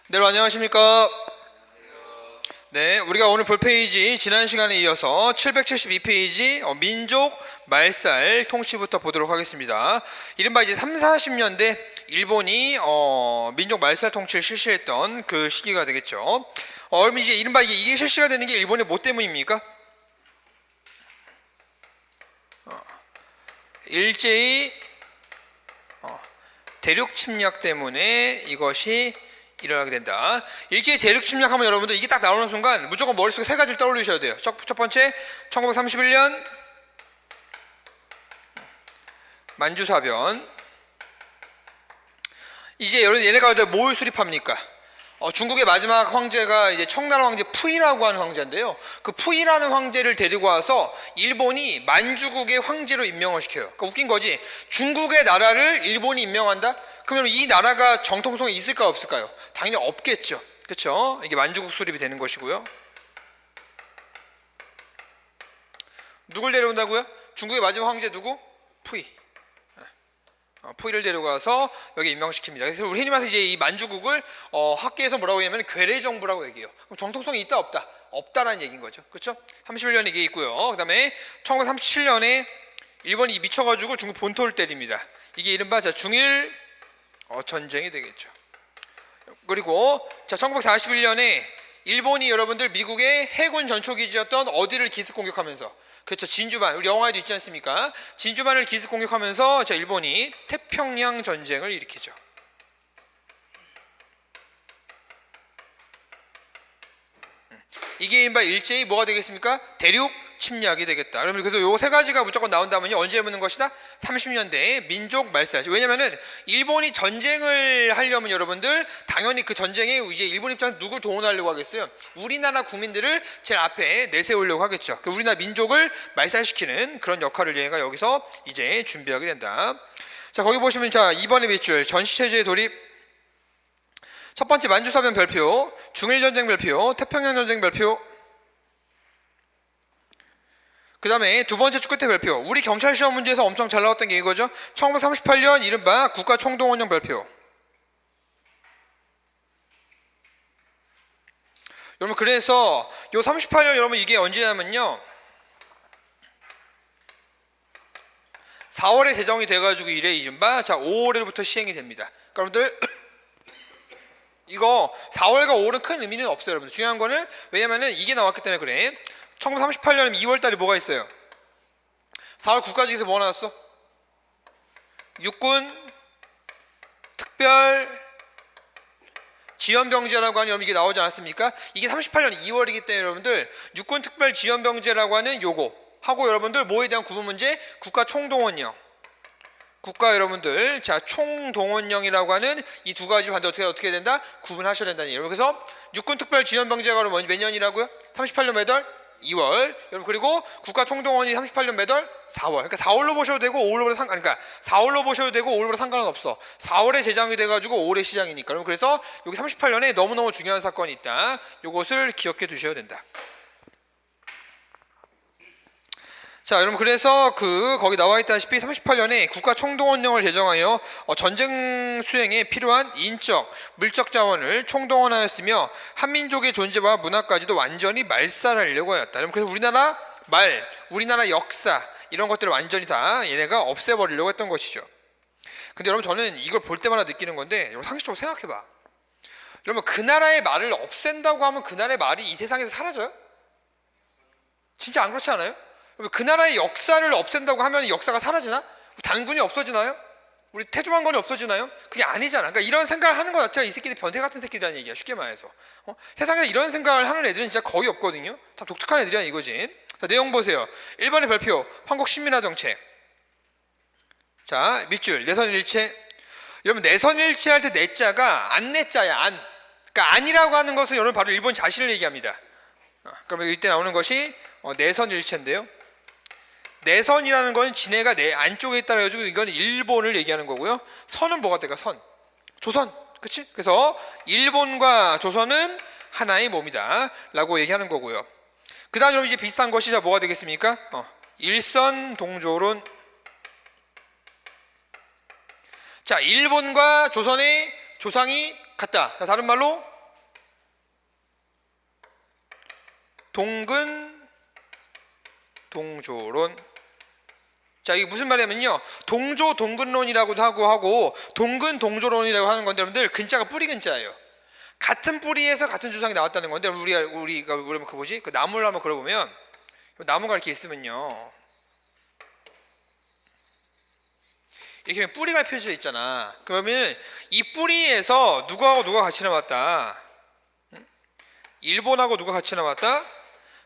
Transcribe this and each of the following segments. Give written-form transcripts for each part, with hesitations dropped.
네, 안녕하십니까. 네, 우리가 오늘 볼 페이지 지난 시간에 이어서 772페이지 민족 말살 통치부터 보도록 하겠습니다. 이른바 이제 3, 40년대 일본이 민족 말살 통치를 실시했던 그 시기가 되겠죠. 그럼 이제 이른바 이게 실시가 되는 게 일본의 뭐 때문입니까? 일제히 대륙 침략 때문에 이것이 일어나게 된다. 일제히 대륙 침략하면 여러분들 이게 딱 나오는 순간 무조건 머릿속에 세 가지를 떠올리셔야 돼요. 첫 번째 1931년 만주사변. 이제 얘네가 뭘 수립합니까? 중국의 마지막 황제가 이제 청나라 황제 푸이라고 하는 황제인데요. 그 푸이라는 황제를 데리고 와서 일본이 만주국의 황제로 임명을 시켜요. 그러니까 웃긴 거지. 중국의 나라를 일본이 임명한다? 그러면 이 나라가 정통성이 있을까요, 없을까요? 당연히 없겠죠. 그렇죠? 이게 만주국 수립이 되는 것이고요. 누굴 데려온다고요? 중국의 마지막 황제 누구? 푸이. 푸이를 데려가서 여기 임명시킵니다. 그래서 우리 흔히 말해서 이제 이 만주국을 학계에서 뭐라고 하냐면 괴뢰 정부라고 얘기해요. 그럼 정통성이 있다 없다? 없다라는 얘기인 거죠. 그렇죠? 31년 이게 있고요. 그다음에 1937년에 일본이 미쳐가지고 중국 본토를 때립니다. 이게 이른바 중일 전쟁이 되겠죠. 그리고 1941년에 일본이 여러분들 미국의 해군 전초기지였던 어디를 기습 공격하면서, 그렇죠, 진주만, 우리 영화에도 있지 않습니까? 진주만을 기습 공격하면서 일본이 태평양 전쟁을 일으키죠. 이게 이른바 일제히 뭐가 되겠습니까? 대륙 침략이 되겠다. 그러면 그래서 요 세 가지가 무조건 나온다면요, 언제 묻는 것이다? 30년대에 민족 말살. 왜냐면은 일본이 전쟁을 하려면 여러분들 당연히 그 전쟁에 이제 일본 입장에서 누굴 동원하려고 하겠어요? 우리나라 국민들을 제일 앞에 내세우려고 하겠죠. 우리나라 민족을 말살시키는 그런 역할을 얘가 여기서 이제 준비하게 된다. 자, 거기 보시면 2번의 밑줄 전시체제의 도입. 첫 번째 만주사변 별표, 중일전쟁 별표, 태평양전쟁 별표. 그 다음에 두 번째 쭉 끝에 별표. 우리 경찰 시험 문제에서 엄청 잘 나왔던 게 이거죠. 1938년 이른바 국가총동원령 별표. 여러분, 그래서 요 38년 여러분 이게 언제냐면요, 4월에 제정이 돼가지고 이래 이른바 5월부터 시행이 됩니다. 그러니까 여러분들 이거 4월과 5월은 큰 의미는 없어요. 여러분, 중요한 거는 왜냐면은 이게 나왔기 때문에 그래. 1938년 2월달에 뭐가 있어요? 4월 국가직에서 뭐가 나왔어? 육군 특별 지원병제라고 하는, 여러분 이게 나오지 않았습니까? 이게 38년 2월이기 때문에 여러분들 육군 특별 지원병제라고 하는 요거 하고, 여러분들 뭐에 대한 구분 문제? 국가 총동원령. 국가 여러분들 총동원령이라고 하는 이 두 가지 반드시 어떻게 된다? 구분하셔야 된다는 얘기예요. 그래서 육군 특별 지원병제가 몇 년이라고요? 38년 몇 월? 2월. 여러분, 그리고 국가 총동원이 38년 몇 월? 4월. 그러니까 4월로 보셔도 되고 5월로 그러니까 4월로 보셔도 되고 5월로 상관은 없어. 4월에 제정이 돼가지고 5월에 시장이니까. 여러분, 그래서 여기 38년에 너무너무 중요한 사건이 있다. 이것을 기억해 두셔야 된다. 자, 여러분, 그래서 거기 나와 있다시피 38년에 국가 총동원령을 제정하여 전쟁 수행에 필요한 인적, 물적 자원을 총동원하였으며 한민족의 존재와 문화까지도 완전히 말살하려고 하였다. 여러분, 그래서 우리나라 역사 이런 것들을 완전히 다 얘네가 없애버리려고 했던 것이죠. 근데 여러분, 저는 이걸 볼 때마다 느끼는 건데, 여러분 상식적으로 생각해봐. 여러분, 그 나라의 말을 없앤다고 하면 그 나라의 말이 이 세상에서 사라져요? 진짜 안 그렇지 않아요? 그 나라의 역사를 없앤다고 하면 역사가 사라지나? 단군이 없어지나요? 우리 태조왕건이 없어지나요? 그게 아니잖아. 그러니까 이런 생각을 하는 것 자체가 이 새끼들 변태 같은 새끼들이라는 얘기야, 쉽게 말해서. 세상에서 이런 생각을 하는 애들은 진짜 거의 없거든요. 다 독특한 애들이야 이거지. 자, 내용 보세요. 1번의 별표, 한국 신민화 정책. 자, 밑줄 내선일체. 여러분, 내선일체 할 때 내자가 안내자야, 안. 그러니까 안이라고 하는 것은 여러분 바로 일본 자신을 얘기합니다. 그러면 이때 나오는 것이 내선일체인데요. 내선이라는 건 지네가 내 안쪽에 있다 그래가지고 이건 일본을 얘기하는 거고요. 선은 뭐가 될까? 선, 조선, 그치? 그래서 일본과 조선은 하나의 몸이다 라고 얘기하는 거고요. 그 다음 이제 비슷한 것이 뭐가 되겠습니까? 일선동조론. 자, 일본과 조선의 조상이 같다. 다른 말로 동근 동조론. 자, 이게 무슨 말이냐면요, 동조 동근론이라고도 하고 동근 동조론이라고 하는 건데, 여러분들 근자가 뿌리 근자예요. 같은 뿌리에서 같은 주상이 나왔다는 건데, 우리가 그 뭐지? 그 나무를 한번 그려보면, 나무가 이렇게 있으면요, 이렇게 뿌리가 펴져 있잖아. 그러면 이 뿌리에서 누구하고 누가 같이 나왔다? 일본하고 누가 같이 나왔다?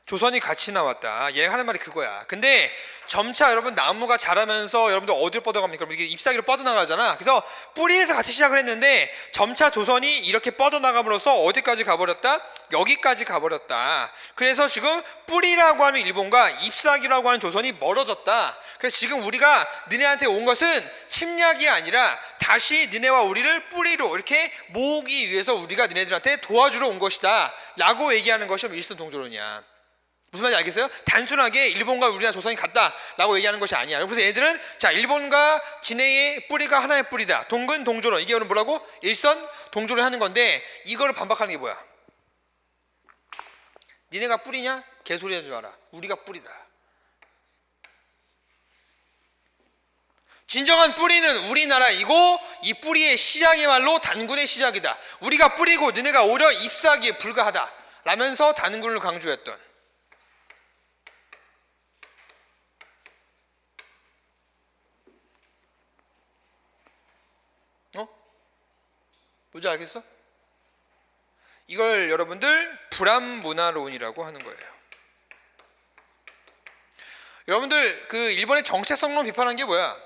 조선이 같이 나왔다. 얘가 하는 말이 그거야. 근데 점차 여러분 나무가 자라면서 여러분들 어디로 뻗어갑니까? 이게 잎사귀로 뻗어나가잖아. 그래서 뿌리에서 같이 시작을 했는데 점차 조선이 이렇게 뻗어나감으로써 어디까지 가버렸다? 여기까지 가버렸다. 그래서 지금 뿌리라고 하는 일본과 잎사귀라고 하는 조선이 멀어졌다. 그래서 지금 우리가 너네한테 온 것은 침략이 아니라 다시 너네와 우리를 뿌리로 이렇게 모으기 위해서 우리가 너네들한테 도와주러 온 것이다 라고 얘기하는 것이 일선동조론이야. 무슨 말인지 알겠어요? 단순하게 일본과 우리나라 조선이 같다 라고 얘기하는 것이 아니야. 그래서 얘들은 자, 일본과 진해의 뿌리가 하나의 뿌리다. 동근 동조론, 이게 뭐라고? 일선 동조론 하는 건데, 이거를 반박하는 게 뭐야? 니네가 뿌리냐? 개소리 하지 마라. 우리가 뿌리다. 진정한 뿌리는 우리나라이고, 이 뿌리의 시작이야말로 단군의 시작이다. 우리가 뿌리고 너네가 오히려 잎사귀에 불과하다 라면서 단군을 강조했던. 뭔지 알겠어? 이걸 여러분들 불합문화론이라고 하는 거예요. 여러분들 그 일본의 정체성론 비판한 게 뭐야?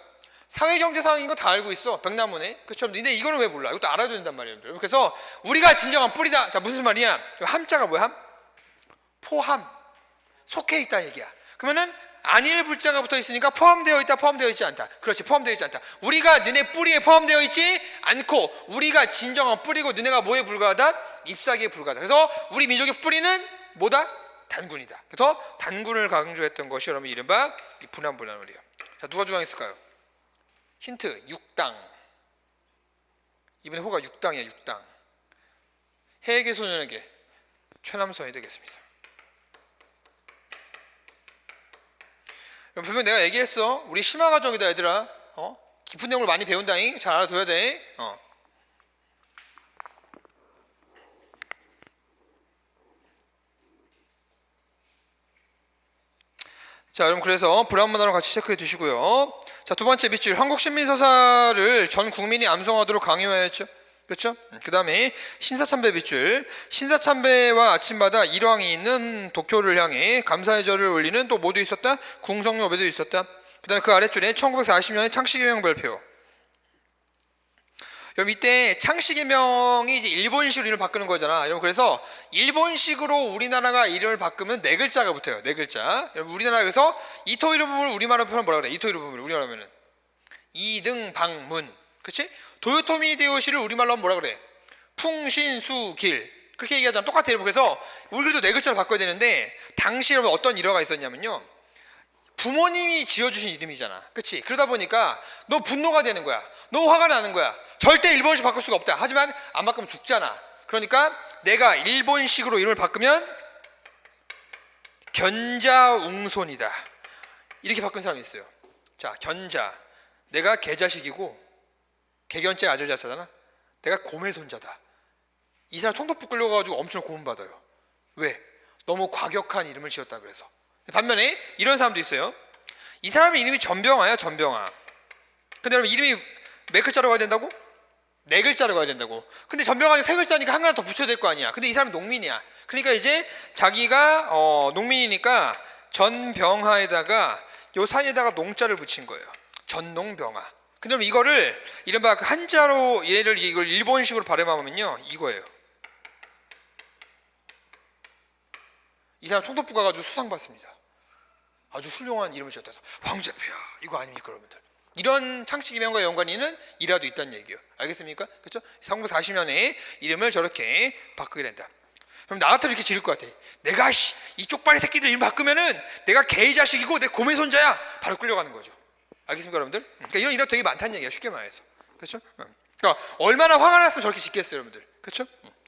사회경제 상황인 거 다 알고 있어. 백나무네. 그렇죠? 근데 이거는 왜 몰라? 이것도 알아야 된단 말이에요. 그래서 우리가 진정한 뿌리다. 자, 무슨 말이냐? 함자가 뭐야? 함? 포함. 속해 있다 얘기야. 그러면은 안일 불자가 붙어 있으니까 포함되어 있다, 포함되어 있지 않다. 그렇지, 포함되어 있지 않다. 우리가 너네 뿌리에 포함되어 있지 않고, 우리가 진정한 뿌리고 너네가 뭐에 불과하다? 잎사귀에 불과하다. 그래서 우리 민족의 뿌리는 뭐다? 단군이다. 그래서 단군을 강조했던 것이 여러분 이른바 이 분한불안론이에요. 자, 누가 주장했을까요? 힌트, 육당. 이번에 호가 육당이야, 육당. 해외계 소년에게 최남선이 되겠습니다. 분명 내가 얘기했어. 우리 심화과정이다 얘들아. 깊은 내용을 많이 배운다잉. 잘 알아둬야 돼. 자, 여러분 그래서 불합문화론 같이 체크해 두시고요. 자, 두 번째 밑줄, 한국신민서사를 전 국민이 암송하도록 강요하였죠. 그렇죠? 그 다음에 신사참배 밑줄, 신사참배와 아침마다 일왕이 있는 도쿄를 향해 감사의 절을 올리는 또 모두 있었다? 궁성여배도 있었다. 그 다음에 그 아랫줄에 1940년에 창씨개명 발표. 여러분 이때 창씨개명이 이제 일본식으로 이름을 바꾸는 거잖아. 여러분 그래서 일본식으로 우리나라가 이름을 바꾸면 네 글자가 붙어요. 네 글자. 여러분 우리나라 그래서 이토이로 부분을 우리말로 표현 뭐라 그래? 이토이로 부분을 우리말로 하면은 이등방문. 그치? 도요토미 히데요시를 우리말로 하면 뭐라 그래? 풍신수길. 그렇게 얘기하잖아. 똑같아요. 그래서 우리도 네 글자로 바꿔야 되는데, 당시 여러분 어떤 일화가 있었냐면요, 부모님이 지어주신 이름이잖아. 그치? 그러다 보니까 너 분노가 되는 거야. 너 화가 나는 거야. 절대 일본식 바꿀 수가 없다. 하지만 안 바꾸면 죽잖아. 그러니까 내가 일본식으로 이름을 바꾸면 견자웅손이다. 이렇게 바꾼 사람이 있어요. 자, 견자. 내가 개자식이고 개견째 아들 자자잖아. 내가 곰의 손자다. 이 사람 총독부 끌려가가지고 엄청 고문받아요. 왜? 너무 과격한 이름을 지었다 그래서. 반면에 이런 사람도 있어요. 이 사람의 이름이 전병아야, 전병아. 근데 여러분 이름이 몇 글자로 가야 된다고? 네 글자로 가야 된다고. 근데 전병아는 세 글자니까 한 글자 더 붙여야 될 거 아니야. 근데 이 사람은 농민이야. 그러니까 이제 자기가 농민이니까 전병하에다가 요 사이에다가 농자를 붙인 거예요. 전농병하. 근데 이거를 이른바 그 한자로 얘를 이걸 일본식으로 발음하면요 이거예요. 이 사람 총독부 가가지고 수상받습니다. 아주 훌륭한 이름을 지었다서 황제폐하 이거 아닙니까 여러분들? 이런 창씨개명과 연관이 있는 일화도 있다는 얘기예요. 알겠습니까? 그렇죠? 1940년에 이름을 저렇게 바꾸게 된다. 그럼 나 같아도 이렇게 지를 것 같아. 내가 이 쪽발이 새끼들 이름 바꾸면은 내가 개의 자식이고 내 곰의 손자야. 바로 끌려가는 거죠. 알겠습니까 여러분들? 그러니까 이런 일화 되게 많다는 얘기야. 쉽게 말해서. 그렇죠? 그러니까 얼마나 화가 났으면 저렇게 짓겠어요 여러분들. 그렇죠?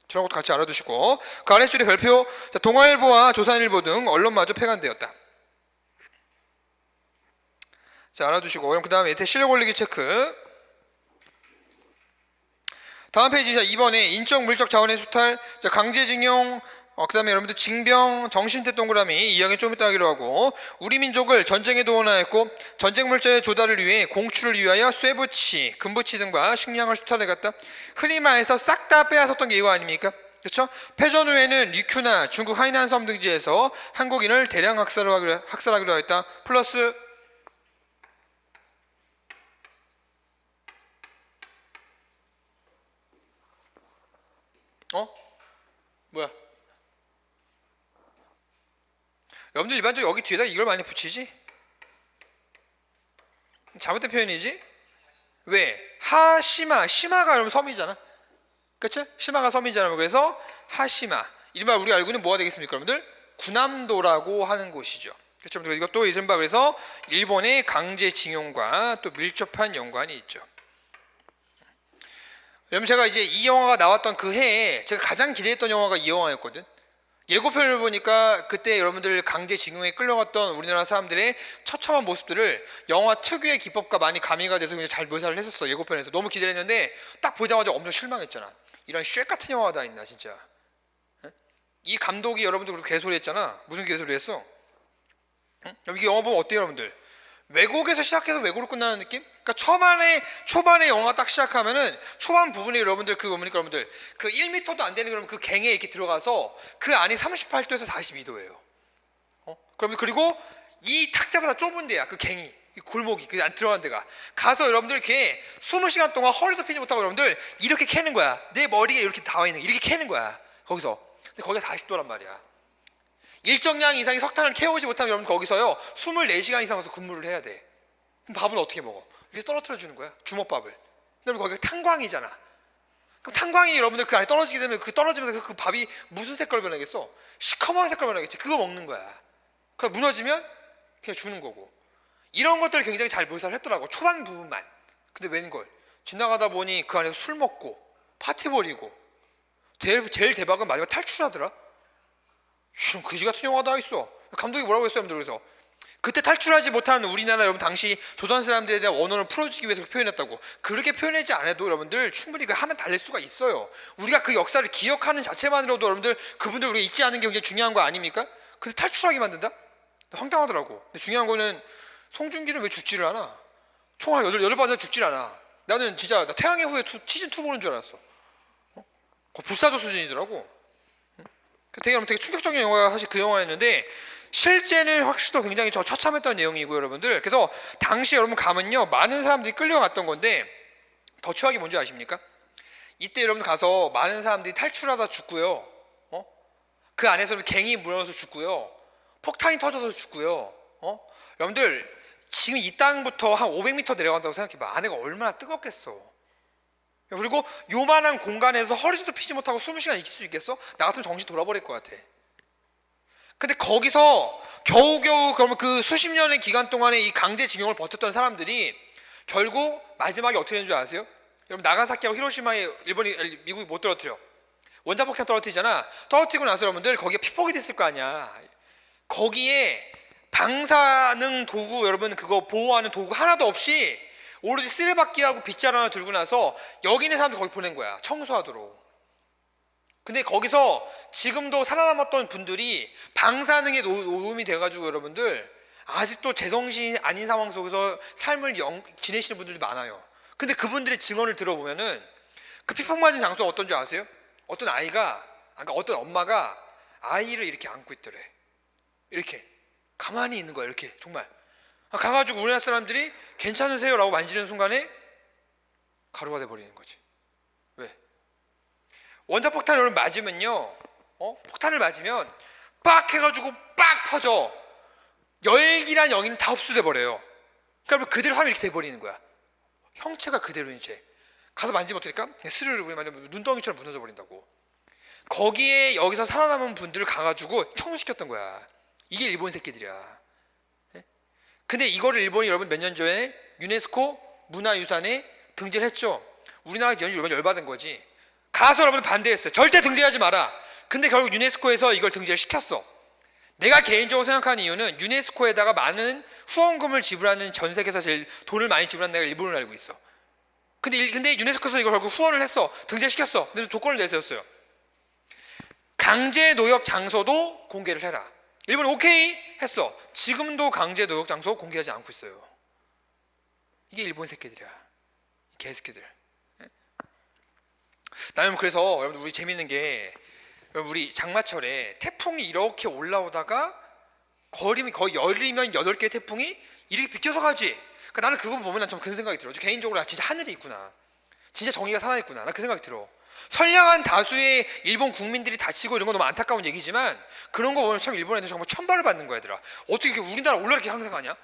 저런 것도 같이 알아두시고, 그 아래 줄의 별표, 자, 동아일보와 조선일보 등 언론마저 폐간되었다. 자, 알아두시고, 그럼 그 다음에 밑에 실력 올리기 체크. 다음 페이지, 자, 2번에 인적 물적 자원의 수탈, 자, 강제징용, 그 다음에 여러분들 징병, 정신태 동그라미 이야기 좀 이따 하기로 하고, 우리 민족을 전쟁에 도원하였고 전쟁 물자의 조달을 위해 공출을 위하여 쇠부치, 금부치 등과 식량을 수탈해갔다. 흔히 말해서 싹 다 빼앗았던 게 이거 아닙니까? 그렇죠? 패전 후에는 리큐나 중국 하이난 섬 등지에서 한국인을 대량 학살하기로 했다. 플러스 뭐야? 여러분들 일반적으로 여기 뒤에다 이걸 많이 붙이지? 잘못된 표현이지? 왜? 시마가 여러분 섬이잖아. 그치? 시마가 섬이잖아. 그래서 하시마. 이른바 우리가 알고 있는 뭐가 되겠습니까, 여러분들? 구남도라고 하는 곳이죠. 그렇죠? 이것도 이른바 그래서 일본의 강제징용과 또 밀접한 연관이 있죠. 여러분, 제가 이제 이 영화가 나왔던 그 해에 제가 가장 기대했던 영화가 이 영화였거든. 예고편을 보니까 그때 여러분들 강제징용에 끌려갔던 우리나라 사람들의 처참한 모습들을 영화 특유의 기법과 많이 가미가 돼서 굉장히 잘 묘사를 했었어. 예고편에서 너무 기대를 했는데 딱 보자마자 엄청 실망했잖아. 이런 쉣 같은 영화가 다 있나 진짜. 이 감독이 여러분들 그렇게 개소리 했잖아. 무슨 개소리 했어? 이게 영화 보면 어때요, 여러분들? 왜곡에서 시작해서 왜곡으로 끝나는 느낌? 그러니까 초반에 영화 딱 시작하면은 초반 부분에 여러분들 그 뭡니까, 여러분들 그 1m도 안 되는 그러면 그 갱에 이렇게 들어가서 그 안이 38도에서 42도예요. 그럼 그리고 이 탁자보다 좁은 데야, 그 갱이, 이 골목이 그 안 들어간 데가. 가서 여러분들 이렇게 20시간 동안 허리도 펴지 못하고 여러분들 이렇게 캐는 거야. 내 머리에 이렇게 닿아 있는 이렇게 캐는 거야. 거기서. 근데 거기가 40도란 말이야. 일정량 이상의 석탄을 캐오지 못하면 여러분 거기서요 24시간 이상 가서 근무를 해야 돼. 그럼 밥은 어떻게 먹어? 이렇게 떨어뜨려 주는 거야, 주먹밥을. 근데 거기가 탄광이잖아. 그럼 탄광이 여러분들 그 안에 떨어지게 되면 그 떨어지면서 그 밥이 무슨 색깔 변하겠어? 시커먼 색깔 변하겠지. 그거 먹는 거야. 그래서 무너지면 그냥 죽는 거고. 이런 것들을 굉장히 잘 묘사를 했더라고, 초반 부분만. 근데 웬걸 지나가다 보니 그 안에서 술 먹고 파티 벌이고, 제일 대박은 마지막 탈출하더라. 이런 그지 같은 영화가 다 있어. 감독이 뭐라고 했어요, 여러분들? 그래서 그때 탈출하지 못한 우리나라 여러분 당시 조선 사람들에 대한 원언을 풀어주기 위해서 표현했다고. 그렇게 표현하지 않아도 여러분들 충분히 그 하나 달릴 수가 있어요. 우리가 그 역사를 기억하는 자체만으로도 여러분들 그분들 우리가 잊지 않는 게 굉장히 중요한 거 아닙니까? 근데 탈출하게 만든다? 황당하더라고. 근데 중요한 거는 송중기는 왜 죽지를 않아? 총알 여덟 발에 죽질 않아. 나는 진짜 태양의 후예 시즌 2 보는 줄 알았어. 불사조 수준이더라고. 되게 충격적인 영화가 사실 그 영화였는데, 실제는 확실히 더 굉장히 처참했던 내용이고 여러분들. 그래서 당시 여러분 가면요 많은 사람들이 끌려갔던 건데, 더 추악이 뭔지 아십니까? 이때 여러분 가서 많은 사람들이 탈출하다 죽고요, 그 안에서 갱이 무너져서 죽고요, 폭탄이 터져서 죽고요. 여러분들 지금 이 땅부터 한 500m 내려간다고 생각해봐. 안에가 얼마나 뜨겁겠어. 그리고 요만한 공간에서 허리도 피지 못하고 20시간 있을 수 있겠어? 나 같으면 정신 돌아버릴 것 같아. 근데 거기서 겨우겨우 그러면 그 수십 년의 기간 동안에 이 강제징용을 버텼던 사람들이 결국 마지막에 어떻게 되는 줄 아세요? 여러분, 나가사키하고 히로시마에 미국이 못 떨어뜨려. 원자폭탄 떨어뜨리잖아. 떨어뜨리고 나서 여러분들 거기에 피폭이 됐을 거 아니야. 거기에 방사능 도구, 여러분 그거 보호하는 도구 하나도 없이 오로지 쓰레받기하고 빗자루 하나 들고 나서 여기 있는 사람들 거기 보낸 거야, 청소하도록. 근데 거기서 지금도 살아남았던 분들이 방사능에 노음이 돼가지고 여러분들 아직도 제정신이 아닌 상황 속에서 삶을 지내시는 분들이 많아요. 근데 그분들의 증언을 들어보면은 그 피폭 맞은 장소가 어떤지 아세요? 어떤 아이가, 그러니까 어떤 엄마가 아이를 이렇게 안고 있더래. 이렇게 가만히 있는 거야, 이렇게. 정말 가가지고 우리나라 사람들이 괜찮으세요? 라고 만지는 순간에 가루가 돼버리는 거지. 왜? 원자폭탄을 맞으면요, 폭탄을 맞으면 빡 해가지고 빡 퍼져. 열기란 영이는 다 흡수돼 버려요. 그러니까 그대로 사람이 이렇게 돼버리는 거야. 형체가 그대로 이제 가서 만지면 어떡할까? 스르르 눈덩이처럼 무너져 버린다고. 거기에 여기서 살아남은 분들을 가가지고 청소시켰던 거야. 이게 일본 새끼들이야. 근데 이거를 일본이 여러분 몇 년 전에 유네스코 문화유산에 등재를 했죠. 우리나라가 열받은 거지. 가서 여러분들 반대했어요. 절대 등재하지 마라. 근데 결국 유네스코에서 이걸 등재를 시켰어. 내가 개인적으로 생각하는 이유는 유네스코에다가 많은 후원금을 지불하는 전 세계에서 제일 돈을 많이 지불하는 데가 일본을 알고 있어. 근데 유네스코에서 이걸 결국 후원을 했어. 등재시켰어. 근데 조건을 내세웠어요. 강제 노역 장소도 공개를 해라. 일본이 오케이 했어. 지금도 강제 노역 장소 공개하지 않고 있어요. 이게 일본 새끼들이야. 개새끼들. 나는 그래서 여러분들 우리 재밌는 게 우리 장마철에 태풍이 이렇게 올라오다가 거의 열이면 8개 태풍이 이렇게 비껴서 가지. 그러니까 나는 그거 보면 난 좀 그런 생각이 들어. 개인적으로 진짜 하늘이 있구나. 진짜 정의가 살아있구나. 난 그 생각이 들어. 선량한 다수의 일본 국민들이 다치고 이런 건 너무 안타까운 얘기지만 그런 거 보면 참 일본 애들 정말 천발을 받는 거야 얘들아. 어떻게 이렇게 우리나라 올라 이렇게 항상 가냐?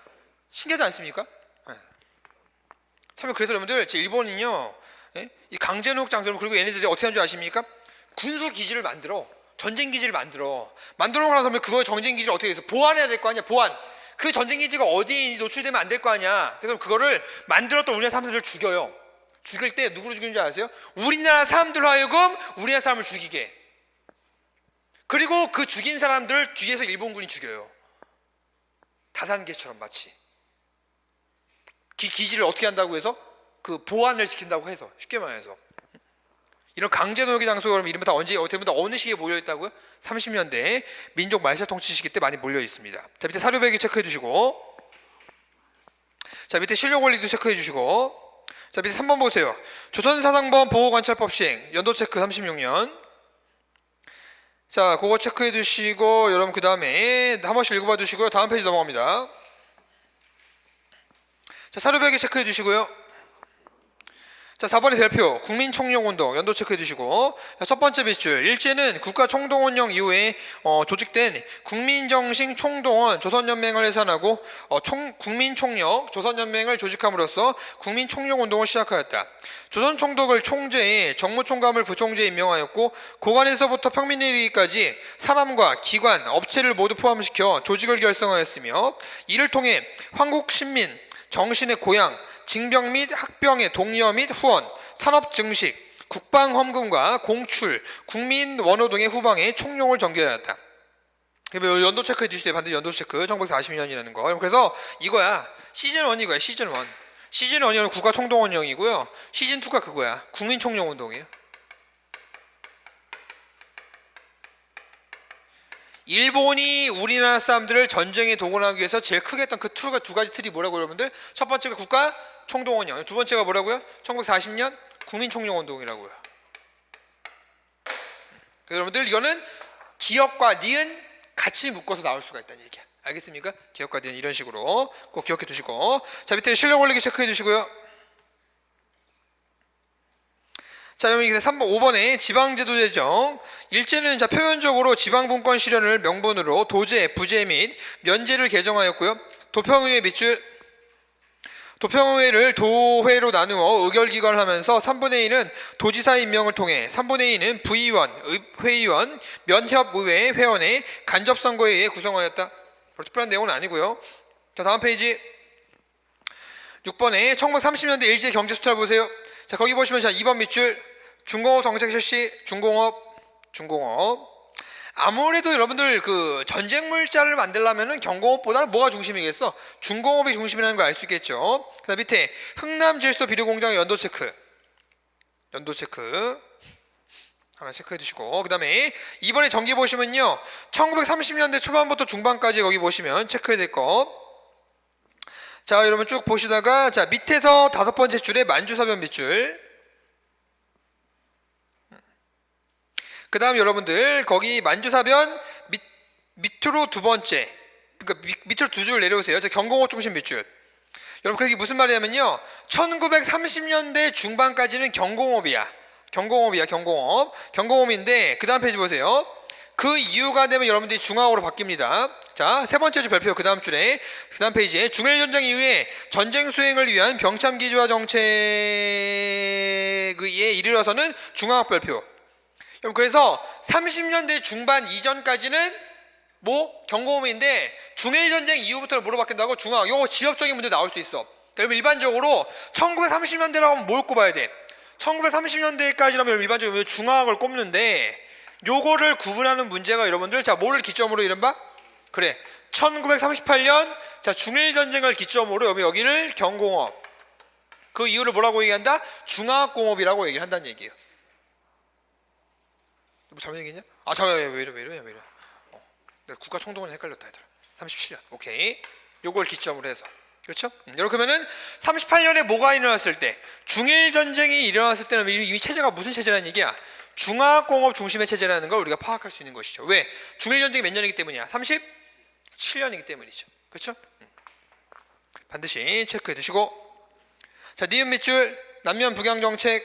신기하지 않습니까? 네. 참 그래서 여러분들 일본은요 이 강제노역 장소 그리고 얘네들이 어떻게 하는 줄 아십니까? 군수 기지를 만들어. 전쟁 기지를 만들어 놓고 나서 그거의 전쟁 기지를 어떻게 해서 보완해야 될 거 아니야. 보완. 그 전쟁 기지가 어디에 노출되면 안 될 거 아니야. 그래서 그거를 만들었던 우리나라 사람들을 죽여요. 죽일 때 누구를 죽이는지 아세요? 우리나라 사람들로 하여금 우리나라 사람을 죽이게. 그리고 그 죽인 사람들 뒤에서 일본군이 죽여요. 다단계처럼 마치 기지를 어떻게 한다고 해서 그 보완을 시킨다고 해서 쉽게 말해서 이런 강제노역의 장소가 그럼 이른바 다 언제 어느 시기에 몰려 있다고요? 30년대 민족 말살 통치 시기 때 많이 몰려 있습니다. 자, 밑에 사료배기 체크해 주시고, 자 밑에 실력 원리도 체크해 주시고, 자 밑에 3번 보세요. 조선사상범 보호관찰법 시행 연도 체크 36년. 자 그거 체크해 주시고 여러분 그 다음에 한 번씩 읽어봐 주시고요. 다음 페이지 넘어갑니다. 자 사료배기 체크해 주시고요. 자 4번의 별표 국민총력운동 연도 체크해 주시고, 자, 첫 번째 밑줄 일제는 국가총동원령 이후에 조직된 국민정신 총동원 조선연맹을 해산하고 국민총력 조선연맹을 조직함으로써 국민총력운동을 시작하였다. 조선총독을 총재에 정무총감을 부총재에 임명하였고 고관에서부터 평민에 이르기까지 사람과 기관, 업체를 모두 포함시켜 조직을 결성하였으며 이를 통해 황국신민 정신의 고향 징병 및 학병의 동료 및 후원, 산업 증식, 국방 헌금과 공출, 국민 원호 등의 후방에 총용을 전개하였다. 연도 체크해 주세요. 반드시 연도 체크. 1942년이라는 거. 그래서 이거야. 시즌 1 이거야. 시즌 1. 시즌 1이면 국가 총동원령이고요. 시즌 2가 그거야. 국민 총력 운동이에요. 일본이 우리나라 사람들을 전쟁에 동원하기 위해서 제일 크게 했던 그 두 가지 틀이 뭐라고요, 여러분들? 첫 번째가 국가 총동원령, 두 번째가 뭐라고요? 1940년 국민총력운동이라고요. 여러분들 이거는 기억과 니은 같이 묶어서 나올 수가 있다는 얘기야. 알겠습니까? 기억과 니은 이런 식으로 꼭 기억해 두시고, 자 밑에 실력 올리기 체크해 주시고요. 자 그럼 이제 3번 5번에 지방제도 제정. 일제는 자 표면적으로 지방분권 실현을 명분으로 도제, 부제 및 면제를 개정하였고요. 도평의회 밑줄 도평의회를 도회로 나누어 의결기관을 하면서 3분의 1은 도지사 임명을 통해 3분의 2는 부의원, 회의원, 면협의회 회원의 간접선거에 의해 구성하였다. 특별한 내용은 아니고요. 자 다음 페이지 6번에 1930년대 일제 경제수탈 보세요. 자 거기 보시면 자 2번 밑줄 중공업 정책 실시 중공업 아무래도 여러분들 그 전쟁 물자를 만들려면은 경공업보다 뭐가 중심이겠어? 중공업이 중심이라는 걸 알 수 있겠죠. 그다음 밑에 흥남 질소 비료 공장 연도 체크 하나 체크해 두시고, 그다음에 이번에 전기 보시면요 1930년대 초반부터 중반까지 거기 보시면 체크해야 될 거. 자 여러분 쭉 보시다가 자 밑에서 5번째 줄에 만주사변 밑줄, 그 다음 여러분들 거기 만주사변 밑으로 두 번째, 그러니까 밑으로 두 줄 내려오세요. 저 경공업 중심 밑줄. 여러분 그게 무슨 말이냐면요 1930년대 중반까지는 경공업이야. 경공업인데 그 다음 페이지 보세요. 그 이유가 되면 여러분들이 중화업으로 바뀝니다. 자, 세 번째 줄 별표 그 다음 줄에 그 다음 페이지에 중일전쟁 이후에 전쟁 수행을 위한 병참기지화 정책에 이르러서는 중화업 별표. 그래서 30년대 중반 이전까지는 뭐 경공업인데 중일전쟁 이후부터 뭐로 바뀐다고? 중화학. 요거 지역적인 문제 나올 수 있어. 그러면 일반적으로 1930년대라고 하면 뭘 꼽아야 돼? 1930년대까지라면 일반적으로 중화학을 꼽는데 요거를 구분하는 문제가 여러분들 자 뭐를 기점으로 이른바? 그래 1938년 자 중일전쟁을 기점으로 여기를 경공업 그 이유를 뭐라고 얘기한다? 중화학공업이라고 얘기를 한다는 얘기예요. 뭐 잘못 얘기했냐? 아 잠깐만 왜 이래 내가 국가총동원 헷갈렸다 얘들아. 37년 오케이 요걸 기점으로 해서 그렇죠? 이렇게 하면은 38년에 뭐가 일어났을 때 중일전쟁이 일어났을 때는 이미 체제가 무슨 체제라는 얘기야? 중화공업 중심의 체제라는 걸 우리가 파악할 수 있는 것이죠. 왜? 중일전쟁이 몇 년이기 때문이야? 37년이기 때문이죠. 그렇죠? 반드시 체크해 두시고 자 니은 밑줄 남면 북양 정책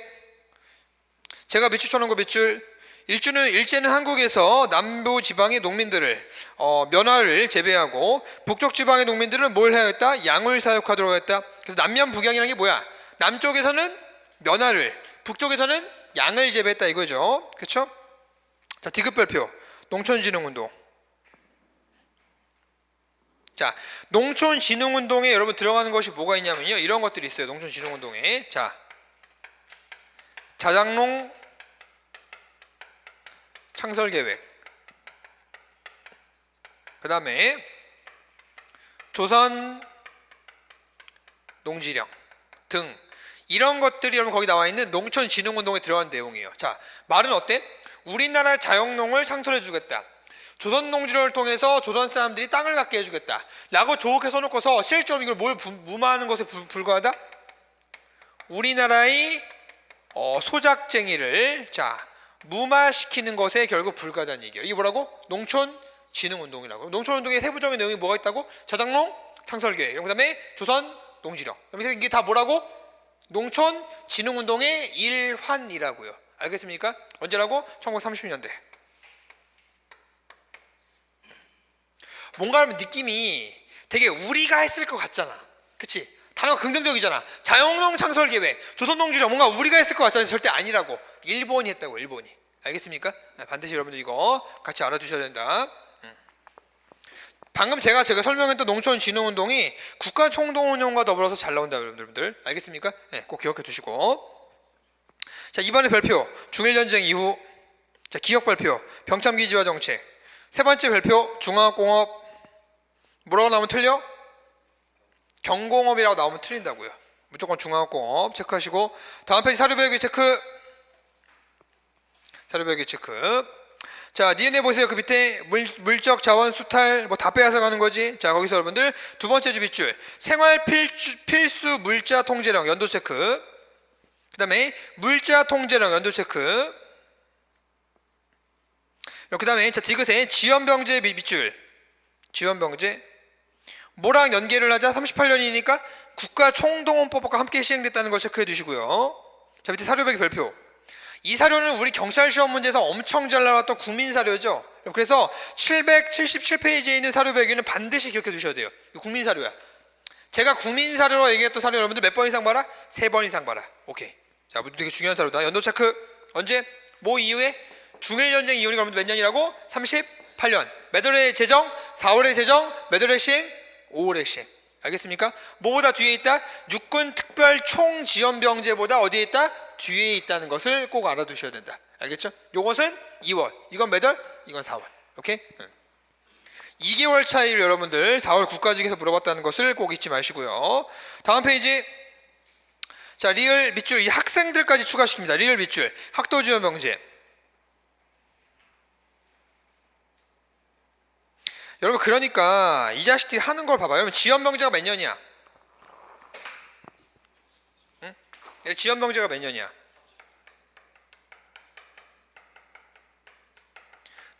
제가 밑줄 쳐놓은 거 밑줄 일제는 한국에서 남부 지방의 농민들을 면화를 재배하고 북쪽 지방의 농민들은 뭘 해야겠다? 양을 사육하도록 했다. 그래서 남면 북양이라는 게 뭐야? 남쪽에서는 면화를 북쪽에서는 양을 재배했다 이거죠. 그렇죠? 자 디귿별표 농촌진흥운동 자 농촌진흥운동에 여러분 들어가는 것이 뭐가 있냐면요 이런 것들이 있어요. 농촌진흥운동에 자 자장농 창설계획 그 다음에 조선 농지령 등 이런 것들이 여러분 거기 나와 있는 농촌진흥운동에 들어간 내용이에요. 자 말은 어때? 우리나라 자영농을 창설해 주겠다. 조선 농지령을 통해서 조선 사람들이 땅을 갖게 해주겠다 라고 좋게 써놓고서 실제로 이걸 뭘 무마하는 것에 불과하다? 우리나라의 소작쟁이를 자 무마시키는 것에 결국 불과하다는 얘기예요. 이게 뭐라고? 농촌진흥운동이라고. 농촌운동의 세부적인 내용이 뭐가 있다고? 자장농 창설계획 그 다음에 조선 농지령 그래서 이게 다 뭐라고? 농촌진흥운동의 일환이라고요. 알겠습니까? 언제라고? 1930년대. 뭔가 하면 느낌이 되게 우리가 했을 것 같잖아. 그치? 단어가 긍정적이잖아. 자영농 창설계획 조선농지령 뭔가 우리가 했을 것 같잖아. 절대 아니라고. 일본이 했다고. 일본이. 알겠습니까? 반드시 여러분들 이거 같이 알아두셔야 된다. 방금 제가 설명했던 농촌진흥운동이 국가총동운동과 더불어서 잘 나온다 여러분들. 알겠습니까? 네, 꼭 기억해 두시고 자 이번에 별표 중일전쟁 이후 자 기억발표 병참기지화 정책 세 번째 별표 중화공업 뭐라고 나오면 틀려? 경공업이라고 나오면 틀린다고요. 무조건 중화공업 체크하시고 다음 페이지 사료배기 체크 사료배기 체크 자 니은에 보세요. 그 밑에 물적 자원 수탈 뭐 다 빼앗아 가는 거지. 자 거기서 여러분들 두 번째 주빗줄 생활 필수 물자 통제령 연도 체크 그 다음에 물자 통제령 연도 체크 그 다음에 자 디귿에 지연병제 밑줄 지연병제 뭐랑 연계를 하자? 38년이니까 국가총동원법과 함께 시행됐다는 걸 체크해 두시고요. 자 밑에 사료배기 별표 이 사료는 우리 경찰 시험 문제에서 엄청 잘 나왔던 국민 사료죠. 그래서 777페이지에 있는 사료배기는 반드시 기억해 두셔야 돼요. 이거 국민 사료야. 제가 국민 사료로 얘기했던 사료 여러분들 몇 번 이상 봐라? 3번 이상 봐라. 오케이. 자, 되게 중요한 사료다. 연도 체크 언제? 뭐 이후에? 중일전쟁 이후에 여러분들 몇 년이라고? 38년. 몇 월에 제정? 4월에 제정. 몇 월에 시행? 5월에 시행. 알겠습니까? 뭐보다 뒤에 있다? 육군 특별 총지원병제보다 어디에 있다? 뒤에 있다는 것을 꼭 알아두셔야 된다. 알겠죠? 요것은 2월. 이건 몇 월? 이건 4월. 오케이? 2개월 차이를 여러분들 4월 국가직에서 물어봤다는 것을 꼭 잊지 마시고요. 다음 페이지. 자, 리을 밑줄. 이 학생들까지 추가시킵니다. 리을 밑줄. 학도지원병제. 여러분 그러니까 이 자식들이 하는 걸 봐봐요. 여러분 지원병제가 몇 년이야? 응? 지원병제가 몇 년이야?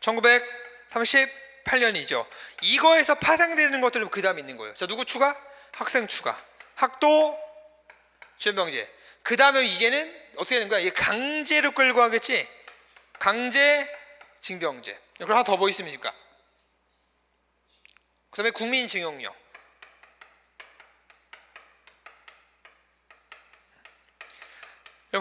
1938년이죠. 이거에서 파생되는 것들은 그 다음 있는 거예요. 자 누구 추가? 학생 추가. 학도 지원병제. 그 다음에 이제는 어떻게 되는 거야? 이게 강제로 끌고 가겠지? 강제 징병제. 그럼 하나 더 뭐 있습니까? 그 다음에 국민징용령.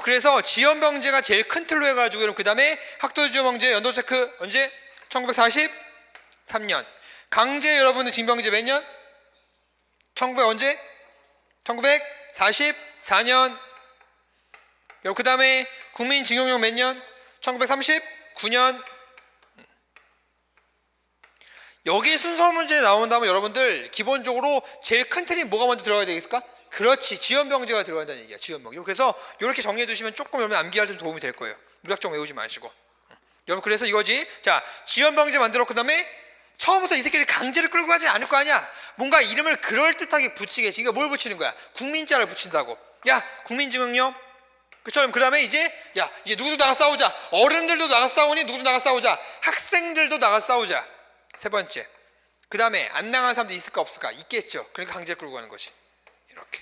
그래서 지연병제가 제일 큰 틀로 해가지고 그 다음에 학도지원병제 연도 체크 언제? 1943년. 강제 여러분들 징병제 몇 년? 1900 언제? 1944년. 그 다음에 국민징용령 몇 년? 1939년. 여기 순서 문제 나온다면 여러분들 기본적으로 제일 큰 틀이 뭐가 먼저 들어가야 되겠을까? 그렇지, 지연병제가 들어간다는 얘기야. 지연병제. 그래서 이렇게 정리해 두시면 조금 여러분 암기할 때 도움이 될 거예요. 무작정 외우지 마시고. 여러분 그래서 이거지. 자, 지연병제 만들었고 그다음에 처음부터 이 새끼들이 강제를 끌고 가지 않을 거 아니야. 뭔가 이름을 그럴듯하게 붙이겠지. 이거 뭘 붙이는 거야? 국민자를 붙인다고. 야, 국민증응령. 그처럼 그 다음에 이제 누구도 나가 싸우자. 어른들도 나가 싸우니 누구도 나가 싸우자. 학생들도 나가 싸우자. 세 번째. 그 다음에 안 나가는 사람도 있을까 없을까? 있겠죠. 그러니까 강제를 끌고 가는 거지. 이렇게.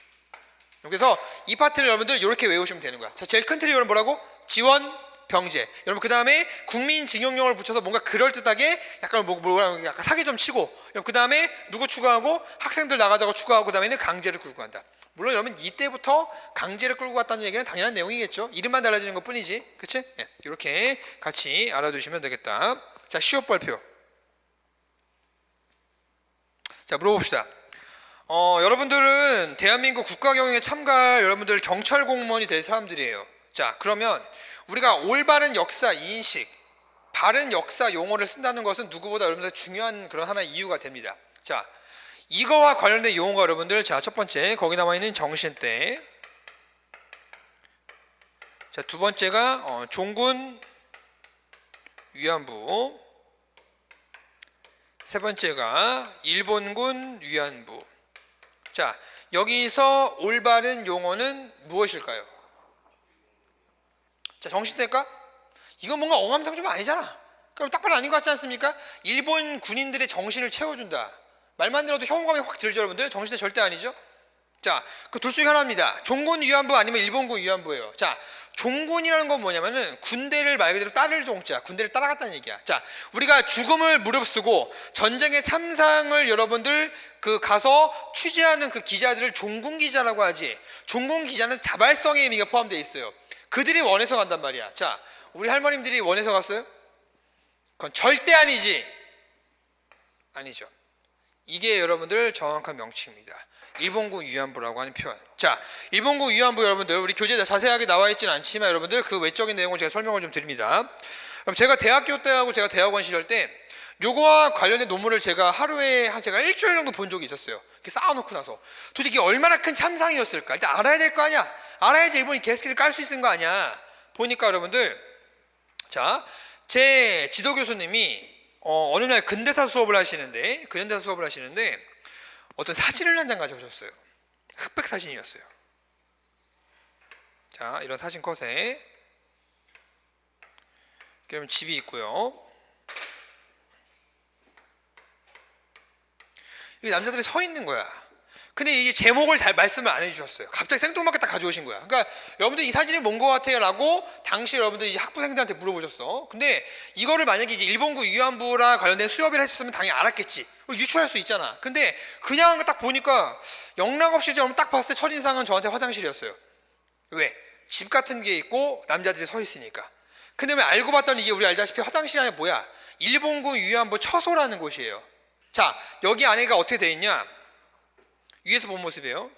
그래서 이 파트를 여러분들 이렇게 외우시면 되는 거야. 자, 제일 큰 틀이 여러분 뭐라고? 지원 병제. 여러분 그 다음에 국민징용령을 붙여서 뭔가 그럴듯하게 약간 약간 사기 좀 치고. 그 다음에 누구 추가하고 학생들 나가자고 추가하고 그 다음에는 강제를 끌고 간다. 물론 여러분 이때부터 강제를 끌고 갔다는 얘기는 당연한 내용이겠죠. 이름만 달라지는 것 뿐이지. 그치? 네, 이렇게 같이 알아두시면 되겠다. 자, 시옷 발표. 자, 물어봅시다. 여러분들은 대한민국 국가경영에 참가할 여러분들 경찰 공무원이 될 사람들이에요. 자, 그러면 우리가 올바른 역사 인식, 바른 역사 용어를 쓴다는 것은 누구보다 여러분들 중요한 그런 하나의 이유가 됩니다. 자, 이거와 관련된 용어가 여러분들, 자, 첫 번째 거기 나와 있는 정신대. 자, 두 번째가 종군 위안부. 세 번째가 일본군 위안부. 자, 여기서 올바른 용어는 무엇일까요? 자, 정신대일까? 이건 뭔가 어감상 좀 아니잖아. 그럼 딱 봐도 아닌 것 같지 않습니까? 일본 군인들의 정신을 채워준다. 말만 들어도 혐오감이 확 들죠, 여러분들. 정신대 절대 아니죠? 자, 그 둘 중에 하나입니다. 종군 위안부 아니면 일본군 위안부예요. 자, 종군이라는 건 뭐냐면은 군대를 말 그대로 따를 종자, 군대를 따라갔다는 얘기야. 자, 우리가 죽음을 무릅쓰고 전쟁의 참상을 여러분들 그 가서 취재하는 그 기자들을 종군 기자라고 하지. 종군 기자는 자발성의 의미가 포함되어 있어요. 그들이 원해서 간단 말이야. 자, 우리 할머님들이 원해서 갔어요? 그건 절대 아니지. 아니죠. 이게 여러분들 정확한 명칭입니다. 일본군 위안부라고 하는 표현. 자, 일본군 위안부 여러분들 우리 교재에 자세하게 나와 있지는 않지만 여러분들 그 외적인 내용을 제가 설명을 좀 드립니다. 그럼 제가 대학교 때하고 제가 대학원 시절 때 요거와 관련된 논문을 제가 하루에 제가 일주일 정도 본 적이 있었어요. 이렇게 쌓아놓고 나서 도대체 이게 얼마나 큰 참상이었을까? 일단 알아야 될 거 아니야. 알아야지 일본이 개스키를 깔 수 있는 거 아니야. 보니까 여러분들, 자, 제 지도 교수님이 어느 날 근대사 수업을 하시는데 어떤 사진을 한 장 가져오셨어요. 흑백 사진이었어요. 자, 이런 사진 컷에 그러면 집이 있고요. 이 남자들이 서 있는 거야. 근데 이게 제목을 잘 말씀을 안 해주셨어요. 갑자기 생뚱맞게 딱 가져오신 거야. 그러니까 여러분들 이 사진이 뭔 것 같아요? 라고 당시 여러분들 이제 학부생들한테 물어보셨어. 근데 이거를 만약에 이제 일본군 위안부랑 관련된 수업을 했었으면 당연히 알았겠지. 유추할 수 있잖아. 근데 그냥 딱 보니까 영락 없이 딱 봤을 때 첫인상은 저한테 화장실이었어요. 왜? 집 같은 게 있고 남자들이 서 있으니까. 근데 왜 알고 봤더니 이게 우리 알다시피 화장실 안에 뭐야? 일본군 위안부 처소라는 곳이에요. 자, 여기 안에가 어떻게 돼 있냐? 위에서 본 모습이에요.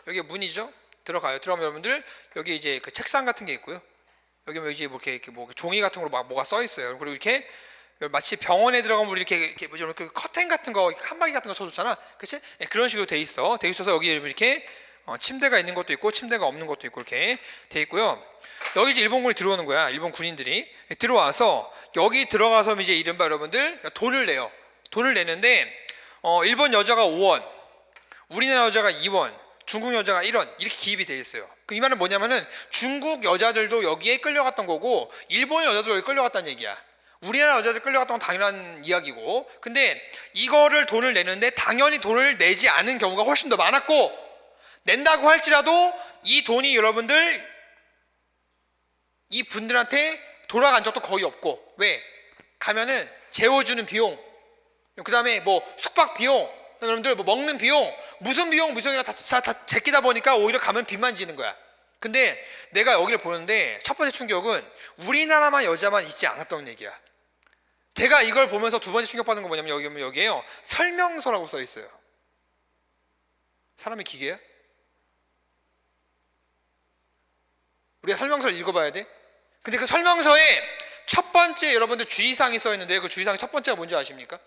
여기 문이죠. 들어가요. 들어가면 여러분들 여기 이제 그 책상 같은 게 있고요. 여기 이제 뭐 이렇게 뭐 종이 같은 거로 막 뭐가 써 있어요. 그리고 이렇게 마치 병원에 들어가면 우리 이렇게 뭐죠? 그 커튼 같은 거, 칸막이 같은 거 쳐줬잖아. 그렇지? 네, 그런 식으로 돼 있어. 돼 있어서 여기 이렇게 침대가 있는 것도 있고 침대가 없는 것도 있고 이렇게 돼 있고요. 여기 이제 일본군이 들어오는 거야. 일본 군인들이 들어와서 여기 들어가서 이제 이른바 여러분들 돈을 내요. 돈을 내는데 일본 여자가 5원, 우리나라 여자가 2원, 중국 여자가 1원 이렇게 기입이 돼 있어요. 이 말은 뭐냐면은 중국 여자들도 여기에 끌려갔던 거고 일본 여자들도 여기 끌려갔다는 얘기야. 우리나라 여자들 끌려갔던 건 당연한 이야기고, 근데 이거를 돈을 내는데 당연히 돈을 내지 않은 경우가 훨씬 더 많았고, 낸다고 할지라도 이 돈이 여러분들 이 분들한테 돌아간 적도 거의 없고, 왜? 가면은 재워주는 비용, 그 다음에 뭐 숙박 비용, 여러분들 뭐 먹는 비용, 무슨 비용이가 다 제끼다 보니까 오히려 가면 빚만 지는 거야. 근데 내가 여기를 보는데 첫 번째 충격은 우리나라만 여자만 있지 않았다는 얘기야. 제가 이걸 보면서 두 번째 충격받는 건 뭐냐면 여기에요. 설명서라고 써 있어요. 사람이 기계야? 우리가 설명서를 읽어봐야 돼. 근데 그 설명서에 첫 번째 여러분들 주의사항이 써 있는데 그 주의사항 첫 번째가 뭔지 아십니까?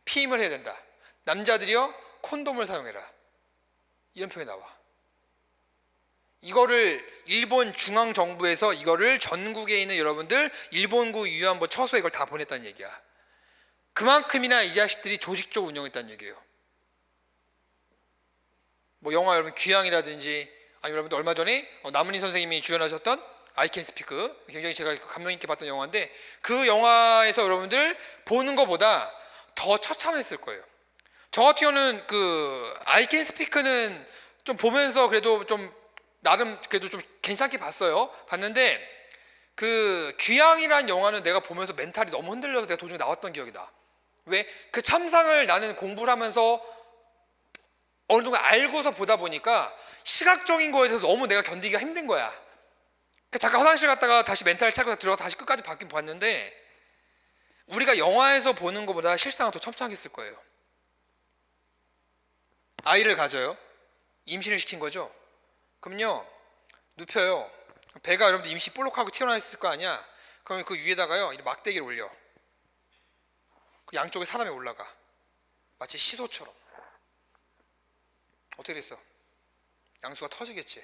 피임을 해야 된다. 남자들이여 콘돔을 사용해라. 이런 표현이 나와. 이거를 일본 중앙정부에서 이거를 전국에 있는 여러분들 일본군 위안부 처소에 이걸 다 보냈다는 얘기야. 그만큼이나 이 자식들이 조직적으로 운영했다는 얘기예요. 뭐 영화 여러분 귀향이라든지 아니면 여러분들 얼마 전에 남은희 선생님이 주연하셨던 I Can Speak, 굉장히 제가 감명 있게 봤던 영화인데 그 영화에서 여러분들 보는 것보다 더 처참했을 거예요. 저 같은 경우는 그 I Can Speak는 좀 보면서 그래도 좀 나름 그래도 좀 괜찮게 봤어요. 봤는데 그 귀향이라는 영화는 내가 보면서 멘탈이 너무 흔들려서 내가 도중에 나왔던 기억이 나. 왜? 그 참상을 나는 공부를 하면서 어느 정도 알고서 보다 보니까 시각적인 거에 대해서 너무 내가 견디기가 힘든 거야. 잠깐 화장실 갔다가 다시 멘탈을 차고 들어가 다시 끝까지 바뀐 봤는데 우리가 영화에서 보는 것보다 실상은 더 첨창했을 거예요. 아이를 가져요. 임신을 시킨 거죠. 그럼요 눕혀요. 배가 여러분들 임시 볼록하고 튀어나와 있을 거 아니야. 그러면 그 위에다가요 막대기를 올려. 그 양쪽에 사람이 올라가. 마치 시소처럼. 어떻게 됐어? 양수가 터지겠지.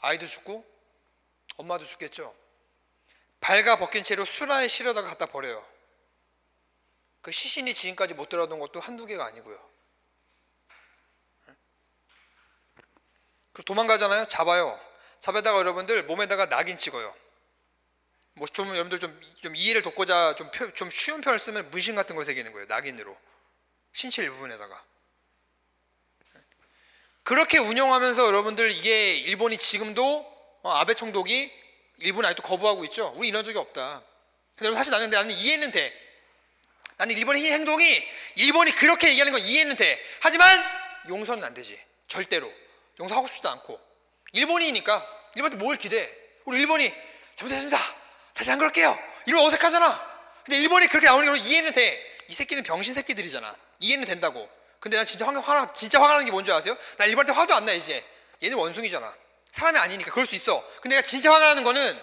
아이도 죽고 엄마도 죽겠죠. 발가 벗긴 채로 수라에 실어다가 갖다 버려요. 그 시신이 지금까지 못 들어오던 것도 한두 개가 아니고요. 그리고 도망가잖아요. 잡아요. 잡아다가 여러분들 몸에다가 낙인 찍어요. 뭐 좀 여러분들 좀 이해를 돕고자 좀 쉬운 표현을 쓰면 문신 같은 걸 새기는 거예요. 낙인으로 신체 일부분에다가. 그렇게 운영하면서 여러분들 이게 일본이 지금도 아베 총독이 일본을 아직도 거부하고 있죠. 우리 이런 적이 없다. 근데 여러분 사실 나는 이해는 돼. 나는 일본의 이 행동이 일본이 그렇게 얘기하는 건 이해는 돼. 하지만 용서는 안 되지. 절대로. 용서하고 싶지도 않고. 일본이니까 일본한테 뭘 기대해. 우리 일본이 잘못했습니다. 다시 안 그럴게요. 이러면 어색하잖아. 근데 일본이 그렇게 나오는 건 이해는 돼. 이 새끼는 병신 새끼들이잖아. 이해는 된다고. 근데 난 진짜 화가 나는 게 뭔지 아세요? 나 일본한테 화도 안 나 이제. 얘는 원숭이잖아. 사람이 아니니까 그럴 수 있어. 근데 내가 진짜 화가 나는 거는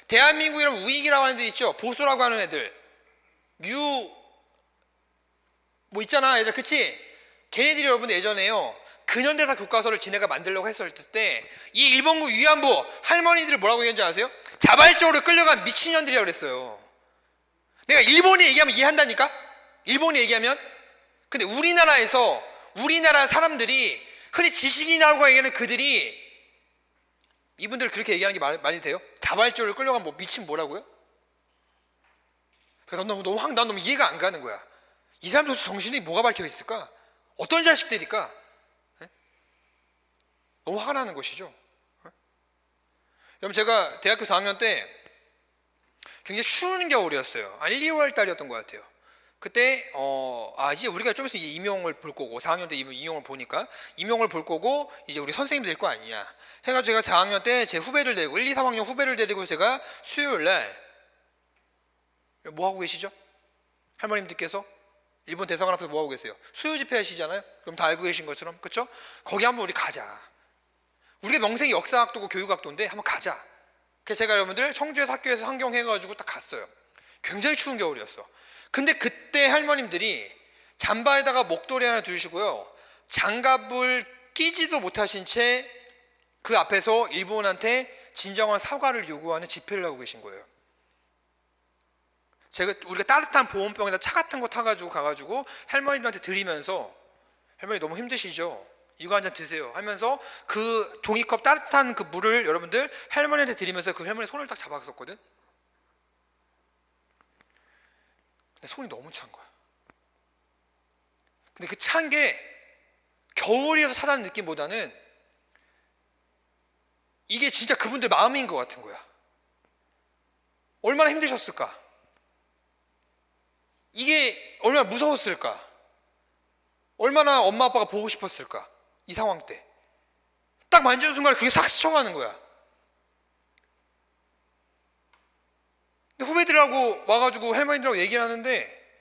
대한민국 이런 우익이라고 하는 애들 있죠. 보수라고 하는 애들. 뭐 있잖아 애들. 그치? 걔네들이 여러분 예전에요. 근현대사 교과서를 지네가 만들려고 했을 때 이 일본군 위안부 할머니들을 뭐라고 얘기했는지 아세요? 자발적으로 끌려간 미친년들이라고 그랬어요. 내가 일본이 얘기하면 이해한다니까? 일본이 얘기하면? 근데 우리나라 사람들이 흔히 지식인이라고 얘기하는 그들이 이분들 그렇게 얘기하는 게 말이 돼요? 자발적으로 끌려간 뭐 미친 뭐라고요? 그래서 난 너무 이해가 안 가는 거야. 이 사람들 정신이 뭐가 박혀 있을까? 어떤 자식들일까? 너무 화가 나는 것이죠. 여러분 제가 대학교 4학년 때 굉장히 추운 겨울이었어요. 한 1, 2월 달이었던 것 같아요. 그때 이제 우리가 좀 있으면 임용을 볼 거고 4학년 때 임용을 보니까 임용을 볼 거고 이제 우리 선생님 될 거 아니냐 해가지고 제가 4학년 때 제 후배를 데리고 1, 2, 3학년 후배를 데리고 제가 수요일 날 뭐 하고 계시죠? 할머님들께서 일본 대사관 앞에서 뭐 하고 계세요? 수요 집회 하시잖아요. 그럼 다 알고 계신 것처럼 그렇죠? 거기 한번 우리 가자. 우리가 명색이 역사학도고 교육학도인데 한번 가자. 그래서 제가 여러분들 청주에서 학교에서 환경해가지고 딱 갔어요. 굉장히 추운 겨울이었어. 근데 그때 할머님들이 잠바에다가 목도리 하나 두시고요. 장갑을 끼지도 못하신 채 그 앞에서 일본한테 진정한 사과를 요구하는 집회를 하고 계신 거예요. 우리가 따뜻한 보온병에다 차 같은 거 타가지고 가가지고 할머니들한테 드리면서 할머니 너무 힘드시죠? 이거 한 잔 드세요 하면서 그 종이컵 따뜻한 그 물을 여러분들 할머니한테 드리면서 그 할머니 손을 딱 잡았었거든. 근데 손이 너무 찬 거야. 근데 그 찬 게 겨울이라서 차다는 느낌보다는 이게 진짜 그분들 마음인 것 같은 거야. 얼마나 힘드셨을까? 이게 얼마나 무서웠을까? 얼마나 엄마 아빠가 보고 싶었을까? 이 상황 때 딱 만지는 순간에 그게 싹 스쳐가는 거야. 근데 후배들하고 와가지고 할머니들하고 얘기를 하는데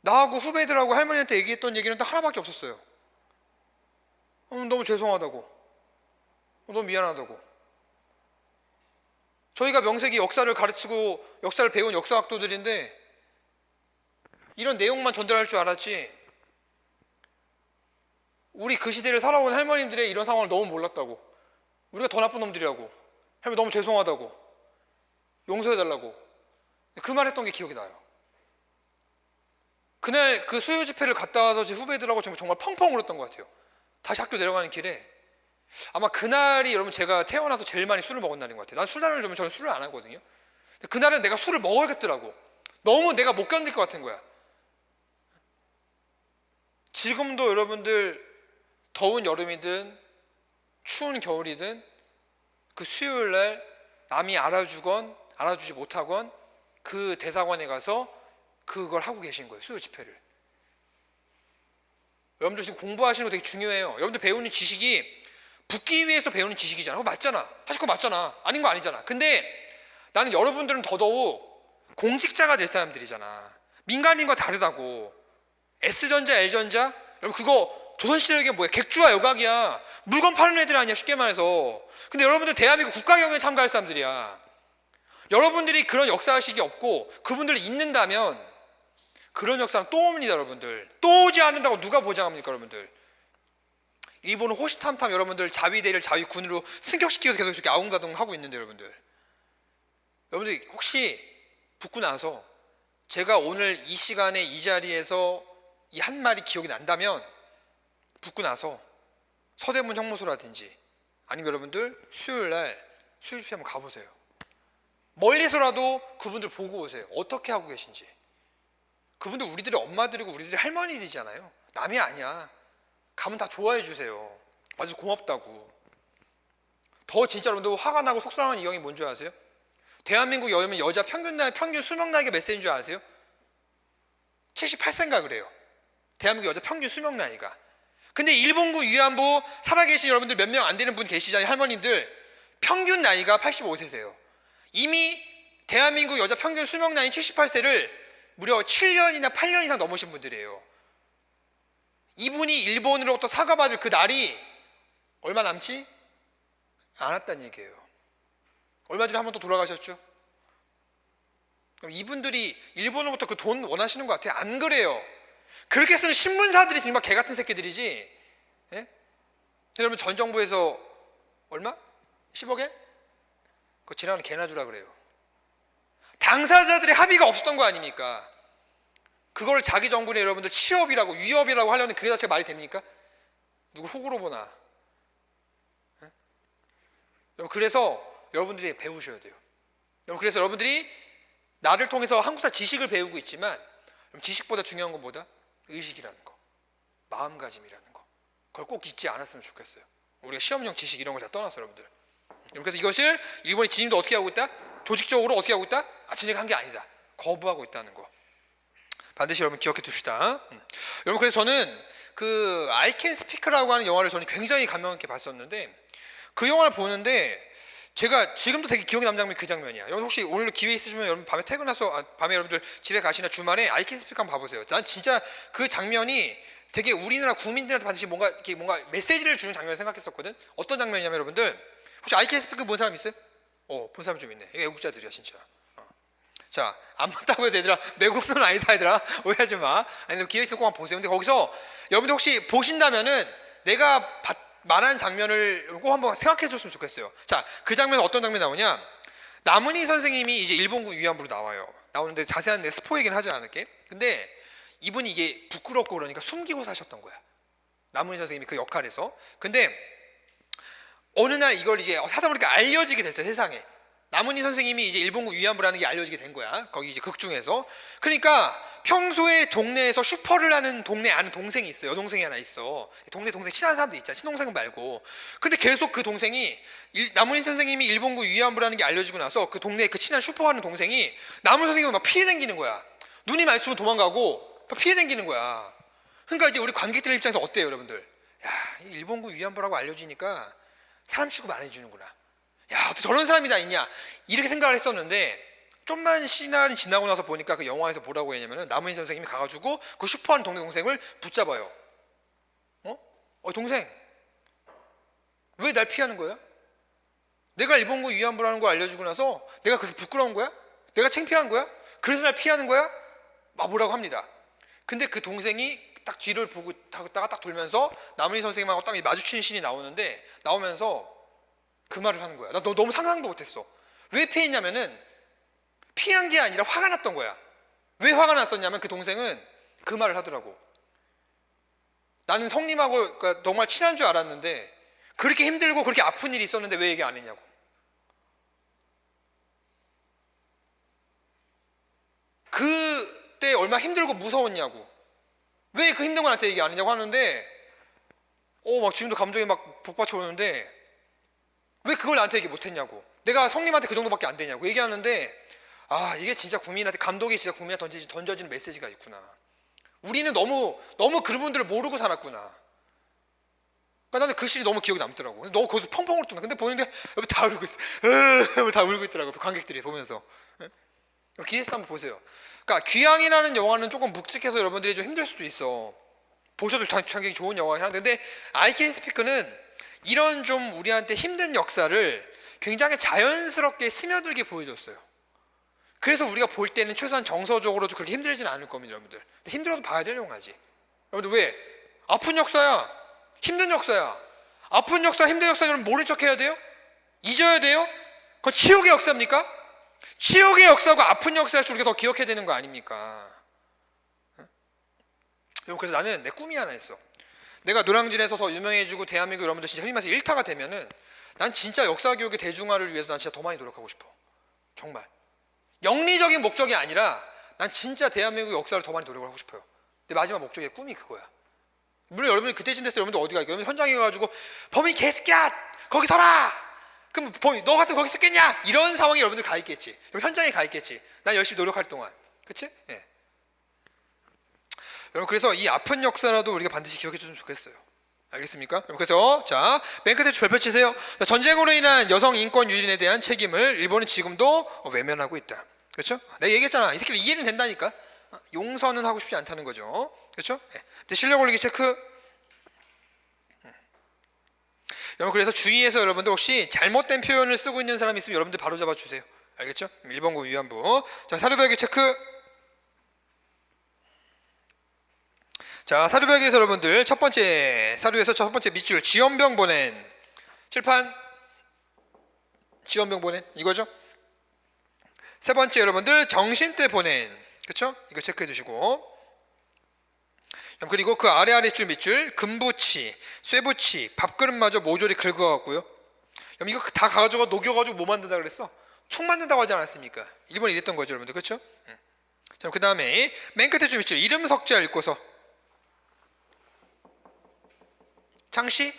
나하고 후배들하고 할머니한테 얘기했던 얘기는 딱 하나밖에 없었어요. 너무 죄송하다고, 너무 미안하다고. 저희가 명색이 역사를 가르치고 역사를 배운 역사학도들인데 이런 내용만 전달할 줄 알았지 우리 그 시대를 살아온 할머님들의 이런 상황을 너무 몰랐다고. 우리가 더 나쁜 놈들이라고. 할머니 너무 죄송하다고. 용서해달라고. 그 말 했던 게 기억이 나요. 그날 그 수요 집회를 갔다 와서 제 후배들하고 정말 펑펑 울었던 것 같아요. 다시 학교 내려가는 길에. 아마 그날이 여러분 제가 태어나서 제일 많이 술을 먹은 날인 것 같아요. 난 술날을 좀 저는 술을 안 하거든요. 그날은 내가 술을 먹어야겠더라고. 너무 내가 못 견딜 것 같은 거야. 지금도 여러분들 더운 여름이든 추운 겨울이든 그 수요일 날 남이 알아주건 알아주지 못하건 그 대사관에 가서 그걸 하고 계신 거예요. 수요 집회를. 여러분들 지금 공부하시는 거 되게 중요해요. 여러분들 배우는 지식이 붙기 위해서 배우는 지식이잖아. 그거 맞잖아. 사실 그거 맞잖아. 아닌 거 아니잖아. 근데 나는 여러분들은 더더욱 공직자가 될 사람들이잖아. 민간인과 다르다고. S전자, L전자? 여러분 그거 조선시대에 뭐야? 객주와 여각이야. 물건 파는 애들 아니야. 쉽게 말해서. 근데 여러분들 대한민국 국가경영에 참가할 사람들이야. 여러분들이 그런 역사의식이 없고 그분들이 있는다면 그런 역사는 또 옵니다. 여러분들. 또 오지 않는다고 누가 보장합니까? 여러분들. 일본은 호시탐탐 여러분들 자위대를 자위군으로 승격시키면서 계속 이렇게 아웅다웅 하고 있는데 여러분들 혹시 붙고 나서 제가 오늘 이 시간에 이 자리에서 이 한 말이 기억이 난다면 붙고 나서 서대문 형무소라든지 아니면 여러분들 수요일날 수요집회 한번 가보세요. 멀리서라도 그분들 보고 오세요. 어떻게 하고 계신지. 그분들 우리들의 엄마들이고 우리들의 할머니들이잖아요. 남이 아니야. 가면 다 좋아해 주세요. 아주 고맙다고. 더 진짜 여러분들 화가 나고 속상한 이유가 뭔 줄 아세요? 대한민국 여자 평균 수명 나이가 몇 세인 줄 아세요? 78세인가 그래요. 대한민국 여자 평균 수명 나이가. 근데 일본군 위안부 살아계신 여러분들 몇 명 안 되는 분 계시잖아요. 할머님들 평균 나이가 85세세요. 이미 대한민국 여자 평균 수명 나이 78세를 무려 7년이나 8년 이상 넘으신 분들이에요. 이분이 일본으로부터 사과받을 그 날이 얼마 남지 않았다는 얘기예요. 얼마 전에 한 번 또 돌아가셨죠? 이분들이 일본으로부터 그 돈 원하시는 것 같아요. 안 그래요. 그렇게 쓰는 신문사들이 정말 개같은 새끼들이지. 예? 여러분 전 정부에서 얼마? 10억엔? 그거 지나가는 개나 주라 그래요. 당사자들의 합의가 없었던 거 아닙니까? 그걸 자기 정부는 여러분들 취업이라고 위협이라고 하려는 그게 자체가 말이 됩니까? 누구 호구로 보나? 예? 여러분 그래서 여러분들이 배우셔야 돼요. 여러분 그래서 여러분들이 나를 통해서 한국사 지식을 배우고 있지만 지식보다 중요한 건 뭐다? 의식이라는 거, 마음가짐이라는 거. 그걸 꼭 잊지 않았으면 좋겠어요. 우리가 시험용 지식 이런 걸 다 떠나서 여러분들. 그래서 이것을 일본이 지금도 어떻게 하고 있다? 조직적으로 어떻게 하고 있다? 지네가 한 게 아니다. 거부하고 있다는 거. 반드시 여러분 기억해 둡시다. 여러분 그래서 저는 그 I Can Speak라고 하는 영화를 저는 굉장히 감명 있게 봤었는데 그 영화를 보는데 제가 지금도 되게 기억에 남는 장면이 그 장면이야. 여러분 혹시 오늘 기회 있으시면 여러분 밤에 퇴근해서 밤에 여러분들 집에 가시나 주말에 I Can Speak 한번 봐보세요. 난 진짜 그 장면이 되게 우리나라 국민들한테 반드시 뭔가 메시지를 주는 장면을 생각했었거든. 어떤 장면이냐면 여러분들 혹시 I Can Speak 본 사람 있어요? 본 사람 좀 있네. 이게 애국자들이야 진짜. 자, 안 맞다고 해도 얘들아 매국노는 아니다 얘들아 오해하지 마. 아니 기회 있으면 꼭 한번 보세요. 근데 거기서 여러분들 혹시 보신다면은 내가 말한 장면을 꼭 한번 생각해 줬으면 좋겠어요. 자, 그 장면은 어떤 장면이 나오냐? 남은희 선생님이 이제 일본군 위안부로 나오는데 자세한 내 스포 얘기는 하지 않을게. 근데 이분이 이게 부끄럽고 그러니까 숨기고 사셨던 거야. 남은희 선생님이 그 역할에서. 근데 어느 날 이걸 이제 하다 보니까 알려지게 됐어요, 세상에. 남은희 선생님이 이제 일본군 위안부라는 게 알려지게 된 거야. 거기 이제 극 중에서. 그러니까 평소에 동네에서 슈퍼를 하는 동네 아는 동생이 있어요. 여동생이 하나 있어. 동네 동생 친한 사람도 있잖아. 친동생 말고. 근데 계속 그 동생이 남은희 선생님이 일본군 위안부라는 게 알려지고 나서 그 동네에 그 친한 슈퍼 하는 동생이 남은희 선생님을 막 피해 댕기는 거야. 눈이 마주치면 도망가고 피해 댕기는 거야. 그러니까 이제 우리 관객들 입장에서 어때요, 여러분들? 야, 일본군 위안부라고 알려지니까 사람 취급 안 해주는구나. 야, 어떻게 저런 사람이 다 있냐? 이렇게 생각을 했었는데 좀만 시간이 지나고 나서 보니까 그 영화에서 뭐라고 했냐면은 남은희 선생님이 가가지고 그 슈퍼하는 동생을 붙잡아요. 동생, 왜 날 피하는 거야? 내가 일본군 위안부라는 걸 알려주고 나서 내가 그렇게 부끄러운 거야? 내가 창피한 거야? 그래서 날 피하는 거야? 막 뭐라고 합니다. 근데 그 동생이 딱 뒤를 보고 다가 딱 돌면서 남은희 선생님하고 딱 마주치는 신이 나오면서 그 말을 하는 거야. 나 너무 상상도 못했어. 왜 피했냐면은 피한 게 아니라 화가 났던 거야. 왜 화가 났었냐면 그 동생은 그 말을 하더라고. 나는 성님하고 그러니까 정말 친한 줄 알았는데 그렇게 힘들고 그렇게 아픈 일이 있었는데 왜 얘기 안 했냐고. 그때 얼마나 힘들고 무서웠냐고. 왜 그 힘든 거 나한테 얘기 안 했냐고 하는데 막 지금도 감정이 막 복받쳐 오는데 왜 그걸 나한테 얘기 못 했냐고. 내가 성님한테 그 정도밖에 안 되냐고 얘기하는데 이게 진짜 국민한테 감독이 진짜 국민한테 던져지는 메시지가 있구나. 우리는 너무 그런 분들을 모르고 살았구나. 그러니까 나는 그 시이 너무 기억에 남더라고. 너 거기서 펑펑 울었나. 근데 보는데 여기 다 울고 있어. 다 울고 있더라고. 관객들이 보면서. 기네스 한번 보세요. 그러니까 귀향이라는 영화는 조금 묵직해서 여러분들이 좀 힘들 수도 있어. 보셔도 당연히 좋은 영화긴 한데, 근데 I Can Speak는 이런 좀 우리한테 힘든 역사를 굉장히 자연스럽게 스며들게 보여줬어요. 그래서 우리가 볼 때는 최소한 정서적으로도 그렇게 힘들지는 않을 겁니다, 여러분들. 근데 힘들어도 봐야 될 영화지. 여러분들 왜? 아픈 역사야. 힘든 역사야. 아픈 역사, 힘든 역사 여러분 모른 척 해야 돼요? 잊어야 돼요? 그건 치욕의 역사입니까? 치욕의 역사고 아픈 역사일수록 우리가 더 기억해야 되는 거 아닙니까? 그래서 나는 내 꿈이 하나 있어. 내가 노량진에서 더 유명해지고 대한민국 여러분들 진짜 흔히 말해서 일타가 되면은 난 진짜 역사교육의 대중화를 위해서 난 진짜 더 많이 노력하고 싶어. 정말. 영리적인 목적이 아니라 난 진짜 대한민국 역사를 더 많이 노력을 하고 싶어요. 내 마지막 목적의 꿈이 그거야. 물론 여러분들 그때쯤 됐을 때 여러분들 어디 갈까요? 여러분 현장에 가가지고 범인 개새끼야! 거기 서라! 그럼 범인 너 같으면 거기 있었겠냐? 이런 상황에 여러분들 가 있겠지. 현장에 가 있겠지. 난 열심히 노력할 동안. 그치? 예. 여러분 그래서 이 아픈 역사라도 우리가 반드시 기억해 줬으면 좋겠어요. 알겠습니까? 여러분 그래서 자, 맨 끝에 별표 치세요. 전쟁으로 인한 여성 인권 유린에 대한 책임을 일본은 지금도 외면하고 있다. 그렇죠? 내가 얘기했잖아. 이 새끼를 이해는 된다니까. 용서는 하고 싶지 않다는 거죠. 그렇죠? 네. 실력 올리기 체크. 여러분 그래서 주위에서 여러분들 혹시 잘못된 표현을 쓰고 있는 사람이 있으면 여러분들 바로 잡아주세요. 알겠죠? 일본군 위안부. 자, 사료배기 체크. 자, 사료배기에서 여러분들 첫 번째 사료에서 첫 번째 밑줄 지연병 보낸 칠판 지연병 보낸 이거죠? 세 번째 여러분들 정신대 보낸 그렇죠? 이거 체크해 두시고 그리고 그 아래 줄 밑줄 금부치, 쇠부치, 밥그릇마저 모조리 긁어갖고요. 이거 다 가져가 녹여가지고 뭐 만든다 그랬어? 총 만든다고 하지 않았습니까? 일본이 이랬던 거죠, 여러분들 그렇죠? 자, 그 다음에 맨 끝에 줄 밑줄 이름 석자 읽고서 창시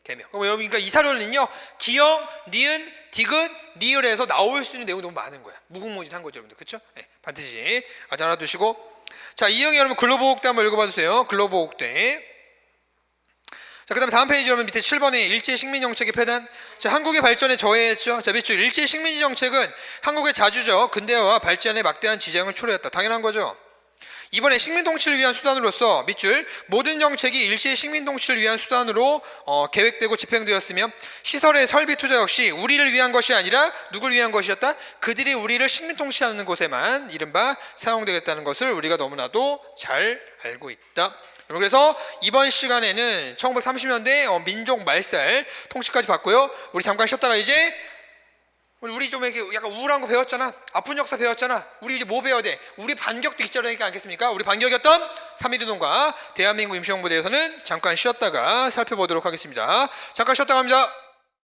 개명. 그럼 여러분 그러니까 이 사료는요 기역, 니은, 디귿, 리을에서 나올 수 있는 내용이 너무 많은 거야. 무궁무진한 거죠, 여러분들 그렇죠? 네, 반드시 알아두시고. 자, 이형이 여러분 근로보호대 한번 읽어봐 주세요. 근로보호대. 자, 그 다음에 다음 페이지 여러분 밑에 7번에 일제식민정책의 폐단. 자, 한국의 발전에 저해했죠. 자, 밑줄 일제식민지 정책은 한국의 자주적 근대화와 발전에 막대한 지장을 초래했다. 당연한 거죠. 이번에 식민통치를 위한 수단으로서 밑줄 모든 정책이 일제의 식민통치를 위한 수단으로 계획되고 집행되었으며 시설의 설비 투자 역시 우리를 위한 것이 아니라 누굴 위한 것이었다? 그들이 우리를 식민통치하는 곳에만 이른바 사용되겠다는 것을 우리가 너무나도 잘 알고 있다. 그래서 이번 시간에는 1930년대 민족 말살 통치까지 봤고요. 우리 잠깐 쉬었다가 이제 우리 좀 이렇게 약간 우울한 거 배웠잖아. 아픈 역사 배웠잖아. 우리 이제 뭐 배워야 돼? 우리 반격도 있자라니까 않겠습니까? 우리 반격이었던 3.1운동과 대한민국 임시정부대에서는 잠깐 쉬었다가 살펴보도록 하겠습니다. 잠깐 쉬었다가 합니다.